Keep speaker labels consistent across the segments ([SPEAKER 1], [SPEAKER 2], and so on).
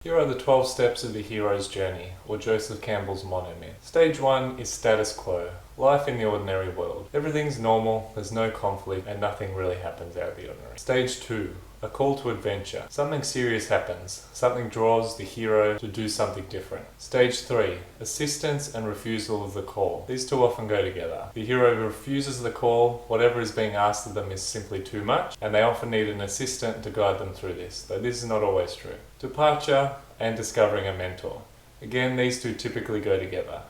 [SPEAKER 1] Here are the 12 steps of the hero's journey, or Joseph Campbell's Monomyth. Stage 1 is status quo, life in the ordinary world. Everything's normal, there's no conflict, and nothing really happens out of the ordinary. Stage 2, a call to adventure. Something serious happens, something draws the hero to do something different. Stage 3, assistance and refusal of the call. These two often go together. The hero refuses the call, whatever is being asked of them is simply too much, and they often need an assistant to guide them through this, though this is not always true. Departure and discovering a mentor. Again, these two typically go together.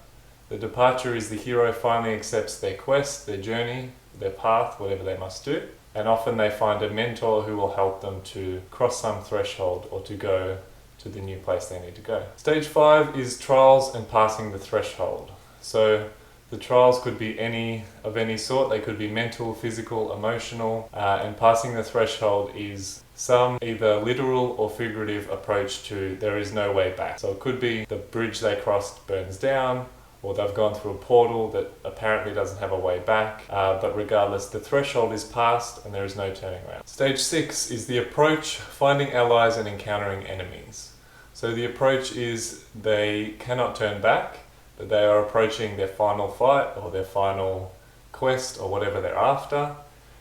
[SPEAKER 1] The departure is the hero finally accepts their quest, their journey, their path, whatever they must do, and often they find a mentor who will help them to cross some threshold or to go to the new place they need to go. Stage 5 is trials and passing the threshold. So the trials could be any sort. They could be mental, physical, emotional, and passing the threshold is some either literal or figurative approach to there is no way back. So it could be the bridge they crossed burns down, or they've gone through a portal that apparently doesn't have a way back, but regardless, the threshold is passed and there is no turning around. Stage 6 is the approach, finding allies and encountering enemies. So the approach is they cannot turn back, but they are approaching their final fight or their final quest or whatever they're after,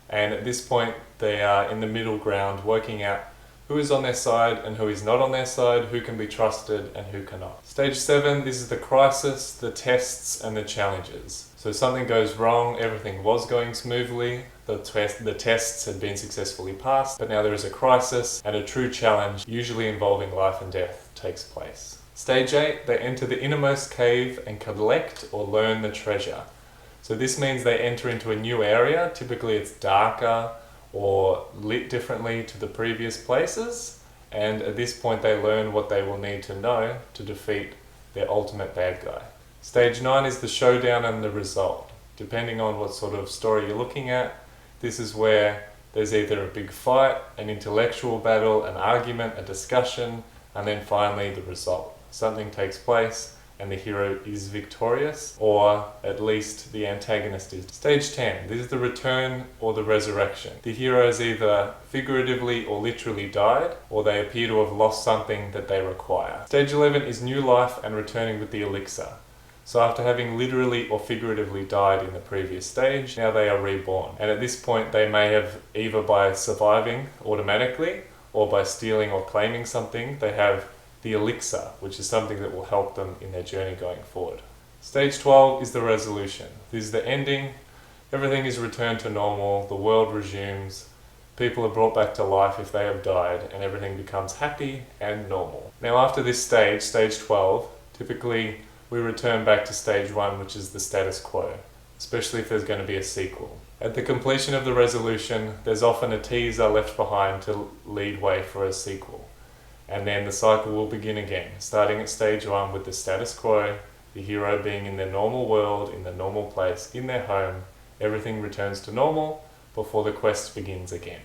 [SPEAKER 1] and at this point they are in the middle ground working out who is on their side and who is not on their side, who can be trusted and who cannot. Stage 7, this is the crisis, the tests and the challenges. So something goes wrong, everything was going smoothly, the tests had been successfully passed, but now there is a crisis and a true challenge, usually involving life and death, takes place. Stage 8, they enter the innermost cave and collect or learn the treasure. So this means they enter into a new area, typically it's darker, or lit differently to the previous places, and at this point they learn what they will need to know to defeat their ultimate bad guy. Stage 9 is the showdown and the result. Depending on what sort of story you're looking at, this is where there's either a big fight, an intellectual battle, an argument, a discussion, and then finally the result. Something takes place and the hero is victorious, or at least the antagonist is. Stage 10, this is the return or the resurrection. The hero has either figuratively or literally died, or they appear to have lost something that they require. Stage 11 is new life and returning with the elixir. So after having literally or figuratively died in the previous stage, now they are reborn. And at this point they may have, either by surviving automatically, or by stealing or claiming something, they have the elixir, which is something that will help them in their journey going forward. Stage 12 is the resolution. This is the ending. Everything is returned to normal, the world resumes, people are brought back to life if they have died, and everything becomes happy and normal. Now after this stage, stage 12, typically we return back to stage 1, which is the status quo, especially if there's going to be a sequel. At the completion of the resolution, there's often a teaser left behind to lead way for a sequel. And then the cycle will begin again, starting at stage 1 with the status quo, the hero being in their normal world, in their normal place, in their home. Everything returns to normal before the quest begins again.